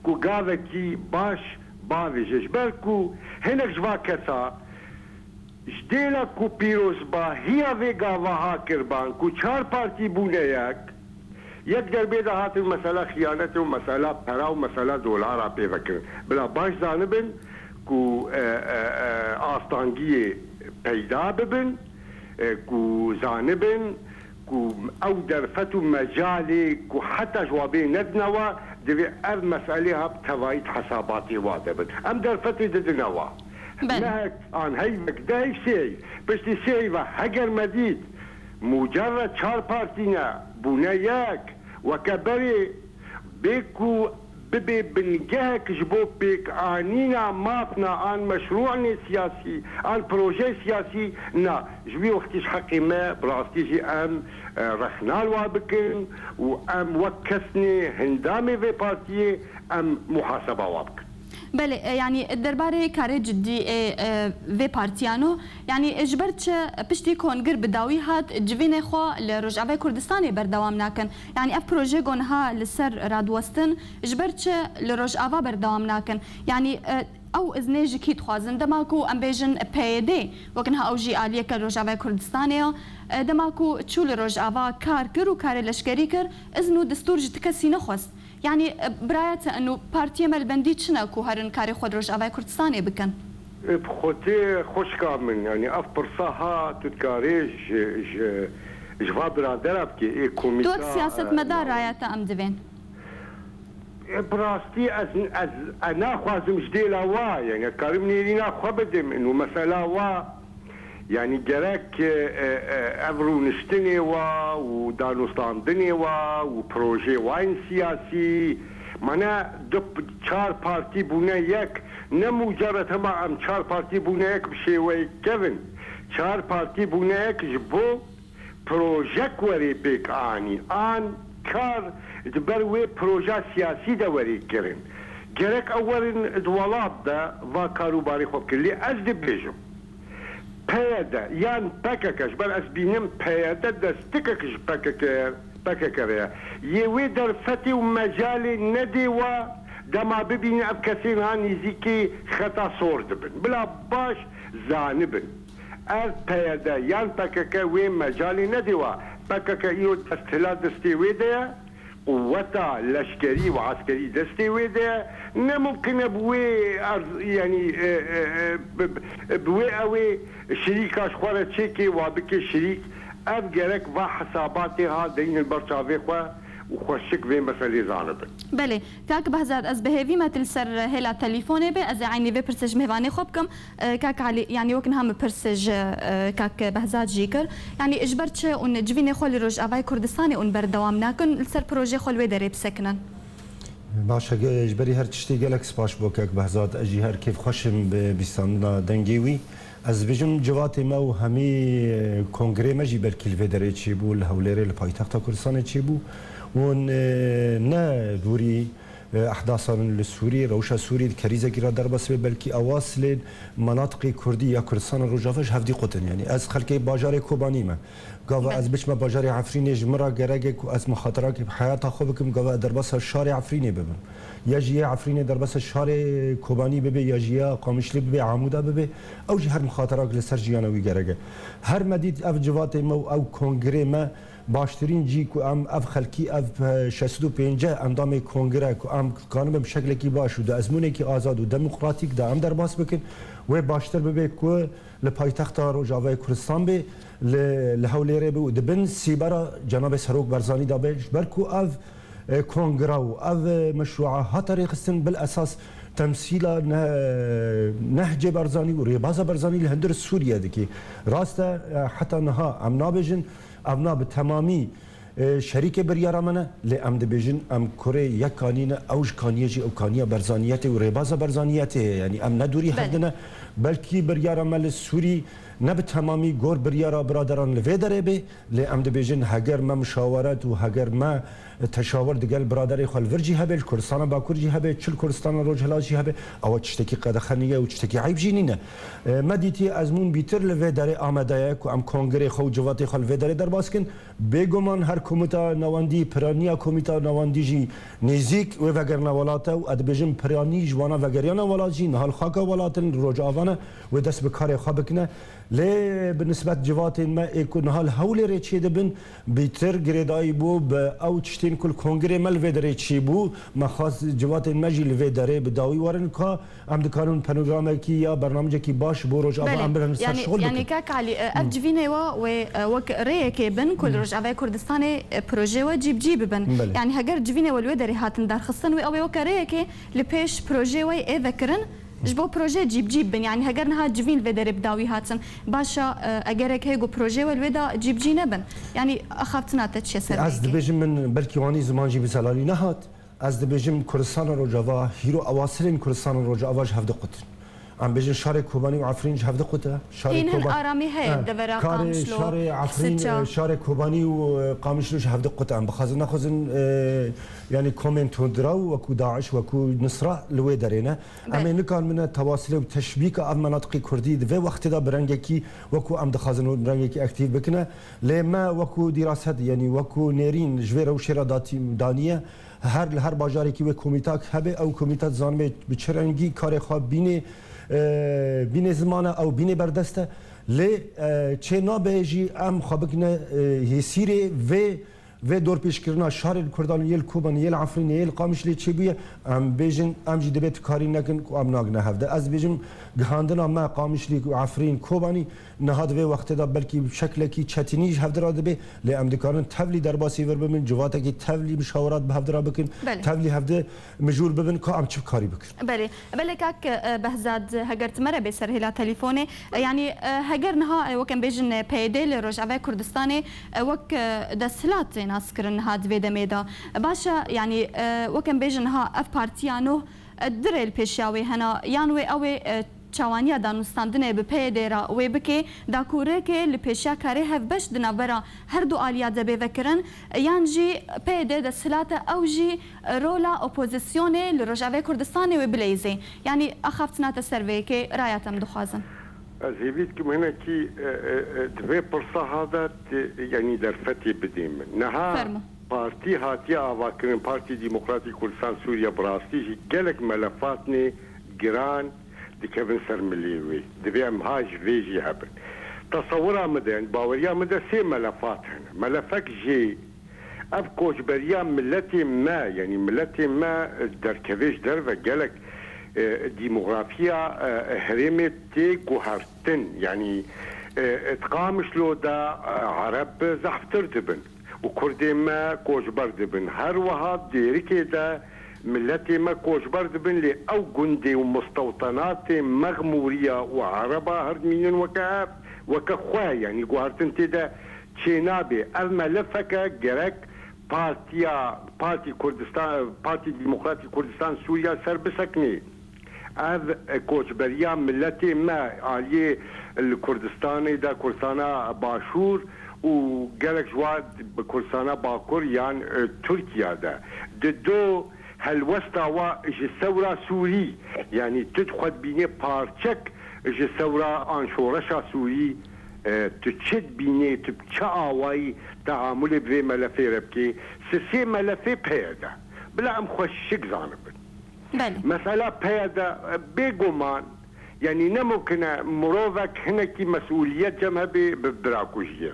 کو گاوه کی باش باویجش بلکو هنک جوا کسا جدیلا کو پیروز با هیا وی گاوها کربان کو 4 پارتی بونه یک دربه ده هات مسئله خیانت و مسئله پرا و مسئله دولار پی وکر بلا باش زانبن کو آستانگی پیدا ببن کو زانبن کو او درفت و مجالی کو حتی جوابی ندنوا دوی اف مسئله ها توایت حساباتی واده بن ام درفت ددنوا نه آن هی مکده سی پشتی سی و هگر مدید مجرد 4 پارتی نه بونه یک وكبري بيكو ببي بنجهك جبو بيك آنينا مافنا عن مشروعنا سياسي عن بروجي سياسي نا جوي وقتيش حقي ما براستيجي ام رخنا الوابكن وام وكسني هندامي في بارتي ام محاسبة وابكن بله يعني الدرباري كاري جدي في بارتيانو يعني اجبرت بشتي كونغر بداوي هات جوين خو لرجعه كردستاني بردوام ناكن يعني اف بروجي ها لسر رادوستن اجبرت لرجعه بردوام ناكن يعني او ازنيجي كي تخوازن دماكو ام بيجن بيدي وكنها اوجي اليه كرجعه كردستاني دماكو تشو لرجعه كار كر وكار لشكري كر ازنو دستور جتكسي نخوست يعني برايت انه بارتي ملبندي تشناكو هرن كاري خود رجعه كردستاني بكن بخوتي خوش كامل يعني اف برصاها تتكاريج جواب برادر بكي كوميتا دوك سياسه مدار رايت ام دبين براستي از انا خوازم جديلا وا يعني كريمني لينا خو بدم انه مساله وا يعني جراك افرو نشتني وا ودانوستاندني وا وبروجي واين سياسي معناه دو 4 بارتي بونه يك نمجرد هما ام 4 بارتي بونه يك بشيوي كيفن 4 بارتي بونه يك جبو بروجيك وري بيك اني ان كار دبروي بروجا سياسي دوري كرن جراك اول دولاب دا واكارو باري خوب كلي از دبيجو پیاده یان پککش بر از بینم پیاده دستککش پککره یوی در فتی و مجال ندی و دما ببینی اب کسین ها نزیکی خطا سورد بن بلا باش زانبن از پیاده یان پککه وی مجال ندی و پککه ایو دستهلا دستی وی ده قوتا لشکری و عسکری دستی ویده نممکن بوی يعني بوی اوی شریکاش خوره چیکی و بکی شریک اب گرک و حساباتی ها دین البرچاوی خواه وخوشك في مسألة زانبن. بله كاك بهزاد از بهيفي ما تلسر هلا تليفوني به از عيني في برسج مهواني خوبكم كاك علي يعني وكن هم برسج كاك بهزاد جيكر يعني اجبرتش ان جويني خول روج افاي كردستاني ان بردوام ناكن لسر بروجي خول ويدري بسكنن. باشا اجبري هر تشتي جالك سباش بو كاك بهزاد اجي هر كيف خشم بيستاننا دنجيوي از بجم جوات ما و همي كونغري ماجي بركي الفيدري تشيبو الهوليري البايتخت كردستان تشيبو ون نا دوري احداثا السوري روشا سوري كريزه كيرا دربس بلكي اواصل مناطق كردي يا كردستان الرجافش هفدي قطن يعني از خلكي باجار كوباني ما قاوا از بچما باجار عفرين جمرا جرجك از مخاطرك بحياتها خوبكم قاوا دربس الشارع عفريني ببن يجي عفريني دربس الشارع كوباني ببي يجي قامشلي ببي عمودا ببي او جي هر مخاطرك لسرجيانوي جرجه هر مديد اف جوات مو او كونغري ما باشترین جی کو ام اف خلکی اف 65 اندام کنگره کو ام قانون به شکلی کی باش و ازمونه کی آزاد و دموکراتیک دا ام در باس بکن و باشتر به کو ل پایتخت روجاوی کردستان به ل هولره به دبن سیبرا جناب سروک برزانی دا به برکو اف کنگره و اف مشروعات طریقستن بالاساس تمثيل نهج برزاني وريبازا برزاني لهندر سوريا دكي راستا حتى نها ام نابجن ابنا بتمامي شریک بریارا منه لی ام دبیجن ام کره یک کانینه اوج کانیه جی او کانیه برزانیته و ریباز برزانیته یعنی ام ندوری هدنه بلکی بریارا مل سوری نه به تمامی گور بریارا برادران لوی داره به لی ام دبیجن هگر ما مشاورت و هگر ما تشاور دگل برادری خال ورجی هبه کردستان باکورجی هبه چل کردستان روج هلاجی هبه او چتکی قدخنیه و چتکی عیب جینینه ما دیتی ازمون بیتر لوی داره آمده کو ام کنگره خو جواتی خال وی داره در باسکن بگمان هر کمیتا نواندی پرانیا کمیتا نواندی جی نزیک و وگر نوالاته و ادبیجن پرانی جوانا وگریان نوالاجی نهال خاک والاتن روج آوانه و دست به کار خواب کنه لی بالنسبه جوات ما اكو نهال هول ريتشي دبن بيتر جريداي بو او تشتين كل كونغري مال فيدريتشي بو ما خاص جوات المجي الفيدري بداوي ورن كا ام دكانون بانوراما يا برنامج كي باش بو روج ابو امبر يعني يعني كاك علي افجفيني و ريك بن كل روج افي كردستاني بروجي وجيب بن يعني هاجر جفيني والويدري هاتن دار خصن و او كريك لبيش بروجي وي اذكرن جبو بروجي جيب بن يعني هجرنا جيفين الفيدر بداوي هاتن باشا اجرك هيجو بروجي والودا جيب جي نبن يعني اخافتنا تتشي سر از دبيجم من بلكي واني زمان جي بسالالي نهات از دبيجم كردستان روجاوا هيرو اواسرين كردستان روجاوا هفد قطر عم بيجن شارع كوباني وعفرين هفد قطر شارع كوباني آرامي هي دبرا قامشلو شارع عفرين شارع كوباني وقامشلو هفد قطر عم بخازن ناخذن يعني كومنت هندراو وكو داعش وكو نصرة لوي درينا اما نكان من تواصل وتشبيك ام مناطق كردي في وقت دا برنجكي وكو ام دخازن برنجكي اكتيف بكنا لما وكو دراسات يعني وكو نيرين جويره وشيرا دانيه هر باجاری کی و کمیته هبه او کمیته زانمه بچرنگی کار خواب بین زمانه او بین بردسته لی چه نابهجی ام خوابکن هسیره و دور پیش کردن شهر کردان یل کوبان یل عفرین یل قامشلی چه بیه ام بیجن ام جی دبیت کاری نکن کو ام ناگ نهفده از بیجم گهاندنا ما قامشلی عفرین کوبانی نهاد و وقت دا بلکی شکل کی چتینیج هفده را دبی لی ام دکارن تولی در باسی ور ببین جواتا کی تولی مشاورات به هفده را بکن تولی هفده مجور ببین که ام چه کاری بکن بله کاک بهزاد هگرت مره بسر هلا تليفونه يعني هگرنها وكم بیجن پیدل رجعه کردستان وک دسلات ناس كرن هاد فيدا ميدا باشا يعني وكم بيجنها اف بارتيانو دريل بيشاوي هنا يانوي اوي چوانیا دانستاندنه به پیدرا و بکی داکوره که لپیشا کاری هف بش دنابرا هر دو آلیات دبی وکرن یانجی پیده دسلات اوجی رولا اپوزیسیونه لروجاوی کردستان و بلیزی یعنی اخافتنا تسروی که رایتم دخوازن زيفيد كم هنا كي دفي برصة هذا يعني درفتي بديم نها بارتي هاتي آواكرين بارتي ديمقراطي كردستان سوريا براستي جالك ملفاتني جيران دي كيفن سرمليوي دفي ام هاج فيجي هبن تصورها مدين باوريا مدى سي ملفات هنا ملفك جي اف كوجبريا ملتي ما يعني ملتي ما دركفيش درفة جالك ديموغرافيا هرمت تي جوهرتن يعني تقامش لو دا عرب زحفتر دبن وكردي ما كوجبر دبن هر وهاب ديري كده ملتي ما كوجبر دبن لي او جندي ومستوطنات مغمورية وعربة هردمين وكهاب وكخوا يعني جوهرتن تدا تشينابي الملفك جرك بارتي كردستان بارتي ديمقراطي كردستان سوريا سربسكني هذا كوجبريا ملتي ما عليه الكردستاني دا كردستانا باشور وقالك جواد بكردستانا باكور يعني تركيا دا دو هالوسطى جسورة سوري يعني تدخل بيني بارتشك جسورة انشورشا سوري تشد بيني تبتشا آواي تعامل بذي ملفي ربكي سي ملفي بهذا بلا ام خوشك زانبن مسألة بهذا بيجومان يعني نمكن مروفك هنا كي مسؤولية جمها ببراكوجية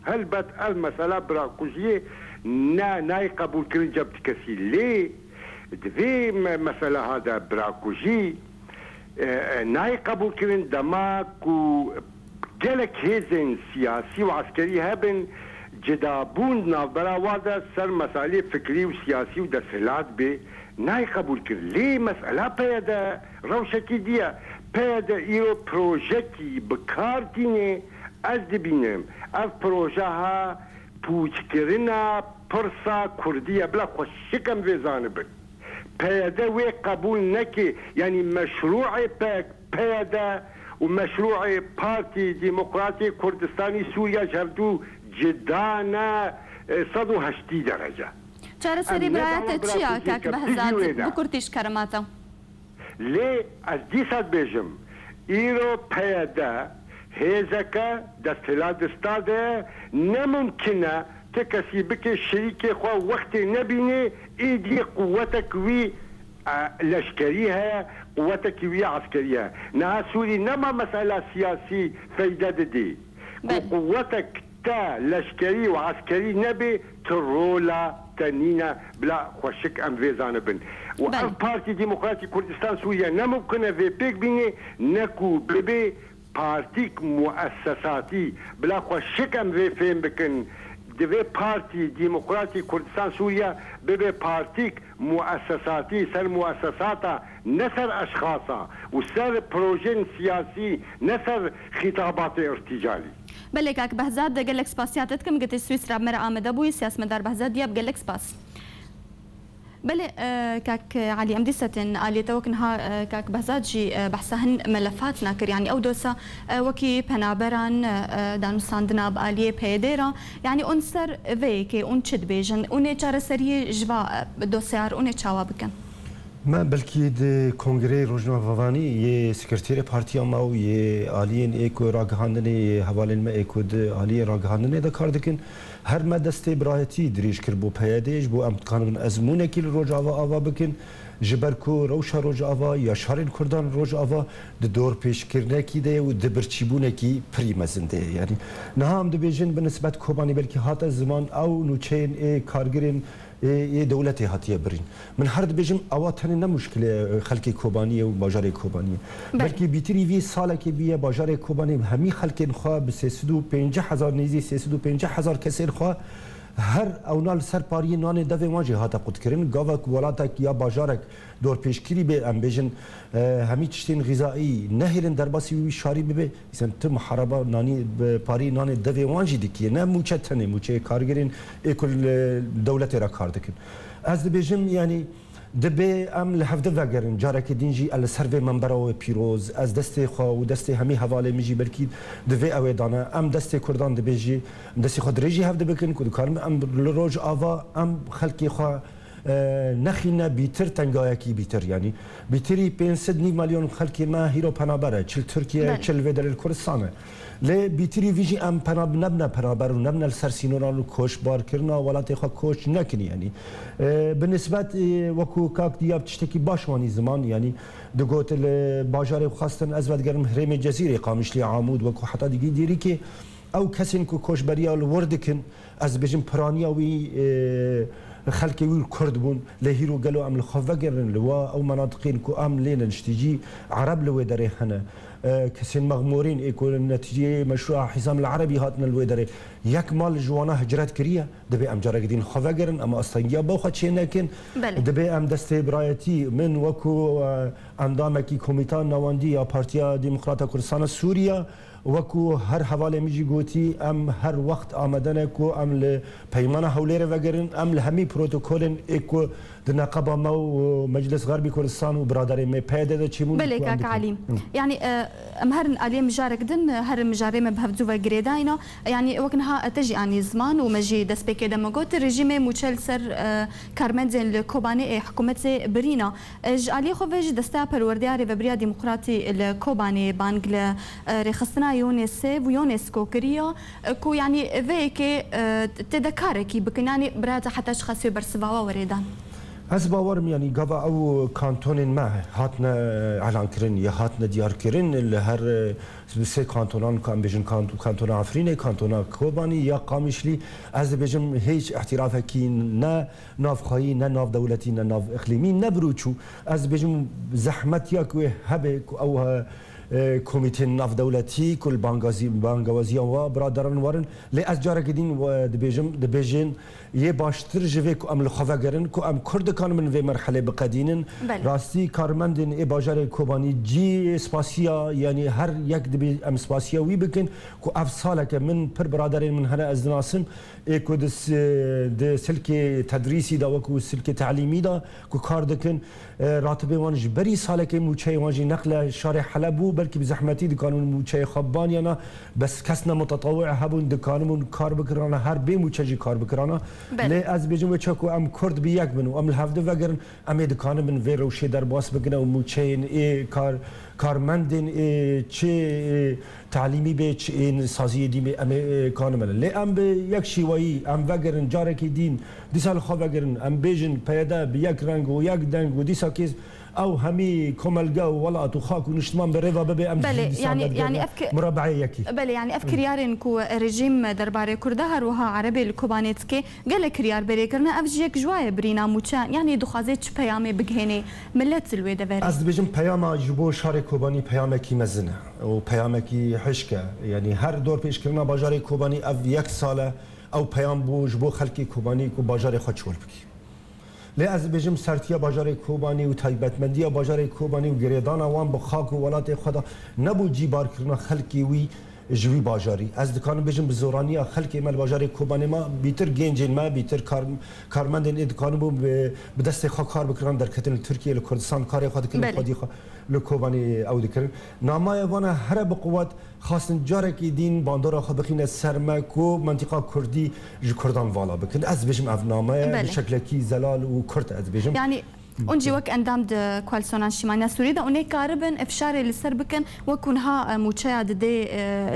هل بات المسألة براكوجية ناي قبول كرن جبت كسي ليه دفي مسألة هذا براكوجي ناي قبول كرن دماك و جالك هيزن سياسي وعسكري هبن جدابون نابرا وادا سر مسائل فكري وسياسي ودسلات بي ناي قبول كر ليه مسألة بيدا روشكي ديا بيدا ايرو بروجكي بكارتيني از دبينم اف بروجها پوچکرنا پرسا کردیه بلا خوشکم ویزانه بن پیاده وی قبول نکی یعنی مشروع پیاده و مشروع پارتی ديمقراطي كردستاني سوريا جردو جدانا 180 درجة. چرا سری برایت چیا کاک بهزاد بکرتیش کرماتا؟ ليه از دیسات بیجم ایرو پیاده هیزکا دستلا دستاده نممکنه که کسی بکه شریک خواه وقت نبینه ایدی قوتك وی لشکریها قوتك وی عسكريها نها سوري نما مسألة سياسي فايدة دي قوتك تا لشكري وعسكري نبي ترولا تنينا بلا خوشك ام فيزان بن وان بارتي ديمقراطي كردستان سوريا نممكن في بيك بيني نكو ببي بارتيك مؤسساتي بلا خوشك ام في فين بكن دبي بارتي ديمقراطي كردستان سوريا ببي بارتيك مؤسساتي سر مؤسساتا نسر اشخاصا وسر بروجين سياسي نسر خطابات ارتجالي بله کاک بهزاد گلک سپاسیاتت کم گتی سویسرا مر آمده بوی سیاسمدار بهزاد دیاب گلک سپاس بله كاك علي أمدي ستن علي توكنها كاك بهزاجي بحثهن ملفات ناكر يعني أو دوسا وكي بنابران دانو ساندنا بآلية بيديرا يعني أنسر فيكي أنشد بيجن أني جار سري جوا دوسيار أني تشاوا بكن ما بلكي د کنگره روزنامه وفانی یه سکرتیر پارتی ما و یه آلین ایکو راگهاندنی حوالین ما ایکو د آلی راگهاندنی دا کار دکن هر ما دسته برایتی دریش کر بو پیادهش بو امکان ازمونه کی روز آوا بکن جبرکو روش روز آوا یا شهر کردان روز آوا د دور پیش کرنه کی ده و د برچیبونه کی پری مزنده یعنی نه هم د بیژن به نسبت کوبانی بلکه هات زمان او نوچین کارگرین یه دولتی هاتیه برین من هر دبیجم اواتن نه مشکل خلک کوبانی و باجار کوبانی بلکه بیتری وی سال که بیه باجار کوبانی همی خلک خوا به 350,000 نیزی 350,000 کسی خوا هر اونال سر پاری نان دوی واجه هاتا قد کرن گاوک ولاتک یا باجارک دور پیشگیری به ام بیجن همی چشتین غذایی نهرن در باسی وی شاری ببه مثلا تم حربا نانی پاری نان دوی واجه دیکی نه موچه تنه موچه کارگرین اکل دولت را کار دکن از بیجم یعنی دبی ام لحفظ وگرن جارک دینجی ال سرو منبر و پیروز از دست خوا و دست همی حواله میجی بلکی دوی اوی دانه ام دست کردان دبیجی دست خود ریجی هفته بکن کد کارم ام روز آوا ام خلقی خوا نخینه بیتر تنگایکی بیتر یعنی بیتری 500 میلیون خلقی ما هیرو پنابره چل ترکیه چل ودل کردستانه لی بیتری ویجی ام پناب نبنا پنابر و نبنا سرسینوران رو کوش بار کرنا ولات خوا کوش نکنی یعنی بالنسبه وکو کاک دیاب تشتکی باشوانی زمان یعنی دگوت باجار خواستن از ودگرم هرم جزیره قامشلی عامود وکو حتی دیگه دیری که او کسین کو کوش بریال وردکن از بجم پرانیا وی خلقي ويل كردبون لهيرو قالوا ام الخوفا قرن لوا او مناطقين كو ام لين نشتيجي عرب لو دري هنا كسين مغمورين يكون النتيجه مشروع حزام العربي هاتنا الويدري ياك مال جوانا هجرات كريه دبي ام جراقدين خوفا قرن اما اصلا باخد شي لكن دبي ام دستي برايتي من وكو اندامكي كوميتان نواندي يا بارتيا ديمقراطيه كردستان سوريا وكو هر حواله میجی گوتی ام هر وقت آمدن کو ام ل پیمان حولیر وگرن ام لهمی پروتکلن اکو د نقابه مو مجلس غربي كردستان وبرادري مي بيدا تشيمون بله كاك علي يعني ام هر علي مجارك دن هر مجاري بهفزو وغريداينا يعني وكنها تجي اني زمان ومجي دس بك دمغوت ريجيم موتشل سر كارمنزن الكوباني حكومت برينا علي خوفج دستا پروردياري وبريا ديمقراطي الكوباني بانجل رخصنا يونس ويونسكو كريا كو يعني فيك تذكركي بكناني برات حتى شخصي برسباوا وريدان از باورم یعنی گاوا او کانتون ما هاتنا اعلان کرن یا هاتنا دیار کرن هر سه کانتونان کام بیجن کانتون افرین کانتون کوبانی یا قامشلی از بیجم هیچ احتراف کی نه ناف خایی نه ناف دولتی نه ناف اقلیمی نه بروچو از بیجم زحمت یا کو هبه او کمیته ناف دولتی کل بانگوازیان و برادران وارن لی از جارك دين دبيجن يه باشتر جوي كو ام لخوفاگرن كو ام كرد كان من في مرحله بقدينن راستي كارمندن اي باجار كوباني جي سپاسيا يعني هر يك دبي ام سپاسيا وي بكن كو اف سالك من پر برادرين من هنا ازناسن اي كو د سلكي تدريسي دا وكو سلكي تعليمي دا كو كار دكن راتب وان جبري سالك موچي وانجي نقله شارع حلب بلكي بزحمتي دكانون موچي خبان يانا بس كسنا متطوع هبون دكانون كار بكرانا هر بي موچي كار بكرانا لی از بیشتر چکو ام کرد بیاک بنو ام الهفته وگرن ام دکانم من وی روشی در باس بگنه و موچین ای کارمندین چه تعلیمی به چه سازی دیمی ام کانم لی ام به یک شیوایی ام وگرن جاره کی دین دیسال خواب وگرن ام بیشتر پیاده بیاک رنگ و یک دنگ و دیسا کیز او همي كوملجا ولات وخاك ونشتمان بريفا ببي ام يعني مربعي يكي بله يعني افكر يارن كو رژیم درباره کرده هروها عربي الكوبانيتسكي قال كريار بري كرنا افجيك جوايه برينا موچان يعني دخازه چ پیامه بگهني ملت الوي دبر از بيجم پیام جبو شار كوباني پیام کی مزنه او پیام کی حشكه يعني هر دور پیش کرنا باجار كوباني اف یک ساله او پیام بو جبو خلقي كوباني کو باجار خود چول بکی لی از بیشتر سرتیا باجار کوبانی و تایبەتمەندی باجار کوبانی و گریدان وان بخاک و ولات خدا نبود جیبار کردن خلقی وی جوی باجاری از دکان بیشتر بزرانی خلقی مال باجار کوبانی ما بیتر گنجین ما بیتر کارمندین دکان بو به دست خاک کار بکران در کتن ترکیه لکردستان کاری خود کنن خودی لکوبانی او دکرن نامای وانا هر بقوت خاصن جارك دين باندورا خبخين سرماكو منطقة كردي كردان والا بكن از بيجم افنامه بشكل كي زلال وكرد از بيجم يعني اونجي وك اندام د كوالسونان شمالنا سوري دا اوني كاربن افشار لسر بكن وكونها موچايا دي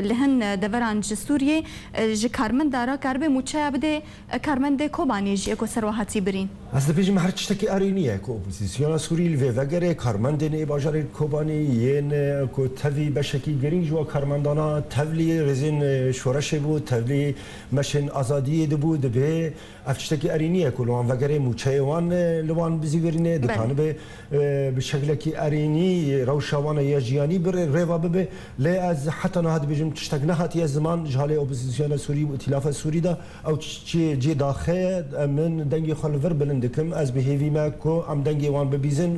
لهن دوران سوريه ج كارمن دارا كاربه موچايا بده كارمن دي كوباني جي اكو سروحاتي برين از بيجم هر تشتكي ارينيه كو اوبوزيسيون سوري الفي فغري كارمن دي باجار كوباني ين كو تفي بشكي جرين جو كارمندانا تفلي رزين شورش بو تفلي مشن ازادي دبو دبه افشتكي ارينيه كو لوان فغري موچاي وان لوان بزيغرينه دكان به بشكل كي اريني روشاوانا يجياني بر ريفا ببه لا از حتى نهاد بيجم تشتغنا هات يا زمان جهالي اوبوزيسيون سوري وائتلاف السوري دا او جي داخل من دنگي خلفر بلندكم از بهيفي ما كو ام دنگي وان ببيزن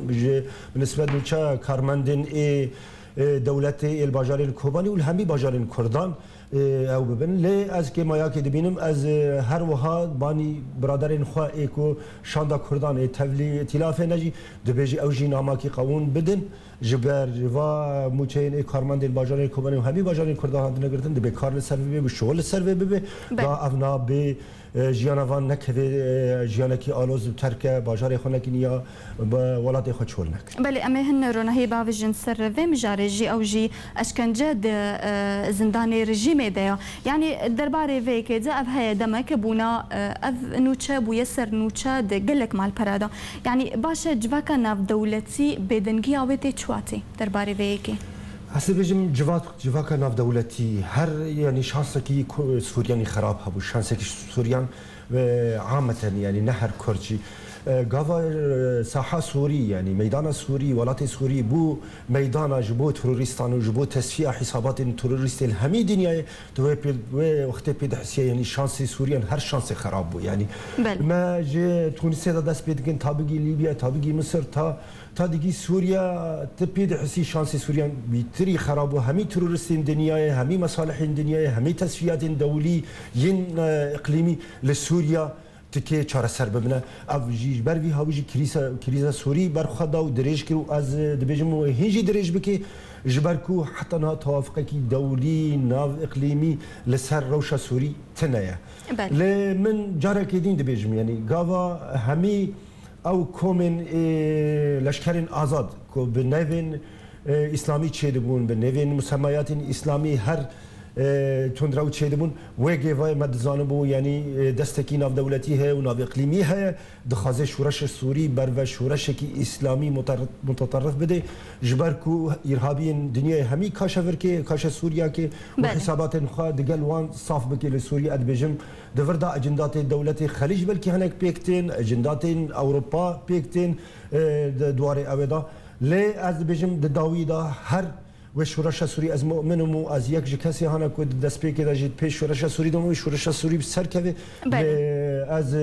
بالنسبه لچا كارمندن اي دولتي الباجار الكوباني والهمي باجار الكردان او ببن لی از که ما یکی دبینم از هر وها بانی برادرین خواه ایکو شاندا کردان تفلی ائتلاف نجی دبیجی اوجی ناماکی قانون بدن جبر و موچین ای کارمندین باجار کوبانی و همی باجار کردان هند نگرتن دبی کار لسر ببی به شغل لسر ببی دا افنا به جیانوان نکوی جیانکی آلوز ترک باجار خونکی نیا ولات خود شغل نک. بله اما هن رونهی باوجن سر و مجارجی اوجی اشکنجه زندان رژیم ده يعني درباره ويك ده أبها دمك بونا أب نوتشا بويسر نوتشا دقلك مع البرادا يعني باشا جواكا ناف دولتي بدنجي أوتي شواتي درباره ويك هسه بيجم جواكا ناف دولتي هر يعني شانسكي سورياني خراب هبو شانسكي سوريان عامة يعني نهر كرجي قاوا ساحة سوري يعني ميدان سوري ولات سوري بو ميدان جبو تروريستان وجبو تسفيه حسابات تروريست الهمي دنيا تو وقت بيد حسيه يعني شانس سوريان هر شانس خراب بو يعني ما جي تونس دا داس بيدكن تابقي ليبيا تابقي مصر تا ديجي سوريا تبيد حسي شانس سوريان بيتري خراب همي تروريست الدنيا همي مصالح الدنيا همي تسفيات دولي ين اقليمي لسوريا تكي چاره سر ببنه او جيج بروي هاوجي كريزا سوري برخدا و دريج كرو از دبيجمو هيجي دريج بكي جبركو حتى نا توافقكي دولي ناف اقليمي لسر روشا سوري تنايا لمن جارك دين دبيجم يعني غاوا همي او كومن لشكرين آزاد كو بنوين اسلامي تشيدبون بنوين مسميات اسلامي هر تندرو تشيدبون ويجي فاي مدزانبو يعني دستكي ناف دولتي هي وناف اقليمي هي دخازه شورش السوري بر شورش كي اسلامي متطرف بده جبركو ارهابيين دنيا همي كاشفركي كاش سوريا كي وحسابات خا دقل وان صاف بكي لسوريا ادبجم دفردا اجندات الدولة خليج بلكي هناك بيكتين اجندات اوروبا بيكتين دواري اودا لي از بجم داويدا هر و شورش سوری از مؤمنم و از یک کسی هانا که دست پی که داشت پیش شورش سوری دوم شورش سوری سر که از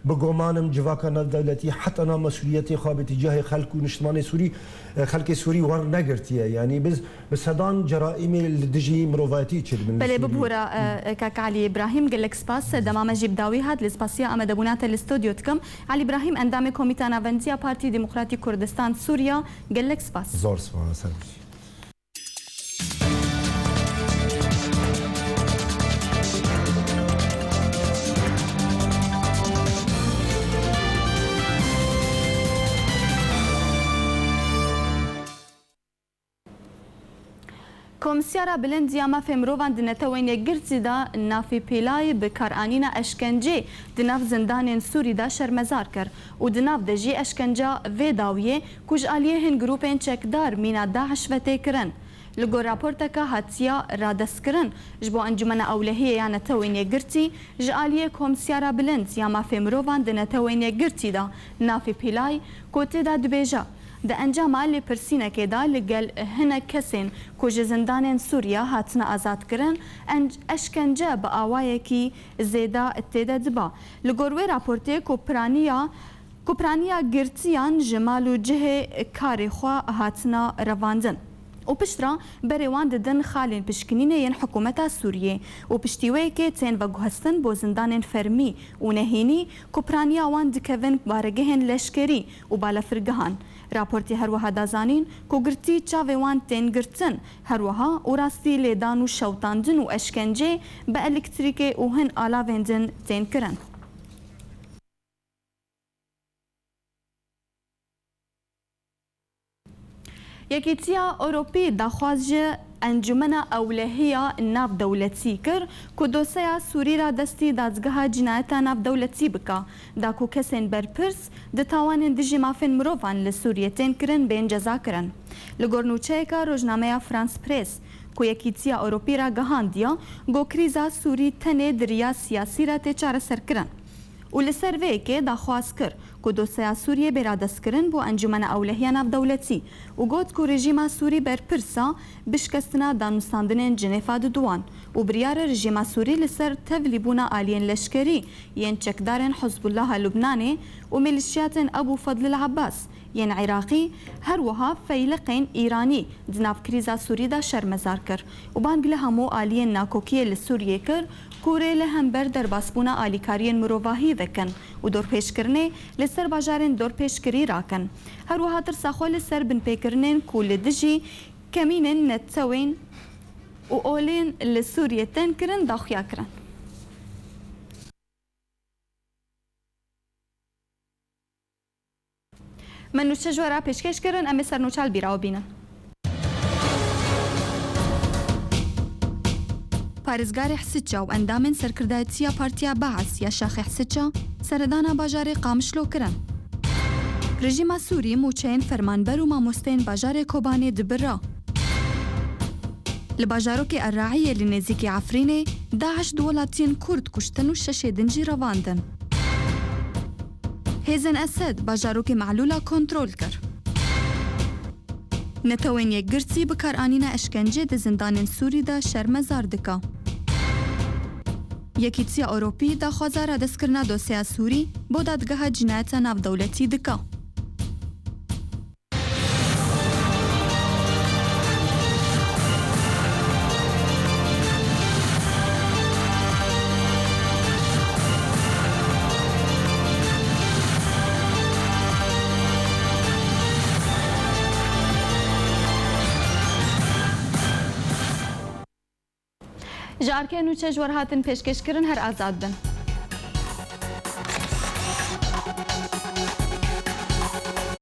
بگمانم جواکان دولتی حتی نام مسئولیتی خواب تجاه خلق و نشتمان سوری خلق سوری ور نگرتیه یعنی به صدان جرائم لدجی مروفاتی چه من بله ببورا کاک علی ابراهیم گلک سپاس دمام جیب داوی هاد لسپاسیا امدبونات الاستودیو تکم علی ابراهیم اندام کمیته ناوندیا پارتی دموکراتی کردستان سوریا گلک سپاس زور سپاس کمیسیارا بلندیا ما فمروان دنتوین گرتی دا نافی پیلای بکارانینا اشکنجه دناف زندان سوری دا شرمزار کر و دناف دجی اشکنجا و داویه کج آلیه هن گروپین چکدار مینا داعش و تکرن لگو راپورتکا هاتیا رادس کرن جبو انجمن اولهیه یا نتوین گرتی جالیه کمیسیارا بلند یا ما فمروان دنتوین گرتی دا نافی پیلای کوتی دا دبیجا د انجام لی پرسینه که دا لگل هنه کسین کج زندان سوریا هاتنا آزاد کرن اشکنجه با آوائه کی زیده اتیده دبا لگوروی راپورته کوپرانیا گرتیان جمالو جه کاری خواه هاتنا رواندن و پشترا بریوان ددن خالین پشکنینه ین حکومتا سوریه و پشتیوه که تین و گوهستن بو زندان فرمی و نهینی کوپرانیا وان دکوین بارگهن لشکری و بالافرگهان راپورتی هروها دازانین کو گرتی چاوی وان تین گرتن هروها و راستی لیدان و شوتاندن و اشکنجه با الکتریک و هن آلاویندن تین کرن یکیتیا اوروپی داخواز انجمن اولهیه ناف دولتی کر که دوسیا سوری را دستی دادگاه جنایت ناف دولتی بکا دا کو کسین برپرس د تاوان دجی مافن مروفان لسوریه تین کرن بین جزا کرن لگورنوچه که روزنامه فرانس پریس که یکیتیا اوروپی را گهاندیا گو کریزا سوری تنه دریا سیاسی را تچار سر کرن و لسر وی که داخواز کر که دوسیا سوریه برادست کرن بو انجمن اولهیه ناف دولتی و گوت که رژیم سوری برپرسا بشکستنا دانوستاندن جنیفا دوان و بریار رژیم سوری لسر تولیبونا آلین لشکری ین چکدارن حزب الله لبناني و ميليشيات ابو فضل العباس ين عراقي هروها فيلقين ايراني دناف كريزا سوري دا شرمزار كر و بانگل همو آلين ناكوكيه لسوريه كر کوره لهم بر در باسبونا آلیکارین مروواهی وکن و دور پیش کرنه لسر باجارین دور پیش کری راکن هر و هاتر ساخو لسر بن پیکرنین کول دجی کمینن نتسوین و اولین لسوریه تن کرن داخیا کرن من نوچه جوارا پیشکش کرن امی سر نوچال بیراو بینن پارێزگاری حسچە و ئەندامên سەرکردایەتیە پارتیا بەعەس یا شاخی حسچە سەردانا باژارێ قامیشلۆکردن. رژیما سووری موچەیەن فەرمانبەر و مامۆستەیەن باژارێ کۆبانێ دبرا. لە باژارۆکێ ئەرراعیە لە نێزیکی عەفرینێ داعش دو وڵاتیان کورد کوشتن و شەشێ دنجی ڕەواندن. هێزن ئەسەد باژارۆکێ معلولا کۆنترۆل کرد. نەتەوەین یەکگرتی بەکارئانینە ئەشکەنجێ دە زندانên سووریدا شەرمەزار دکا. یەکیتیا ئۆروپی داخوازا دەستکردنا دۆسیا سووری بۆ دادگەها جینایەتە ناودەوڵەتی دکا. جارکێن و چێژوەر هاتن پێشکەشکردن هەر ئازاد بن.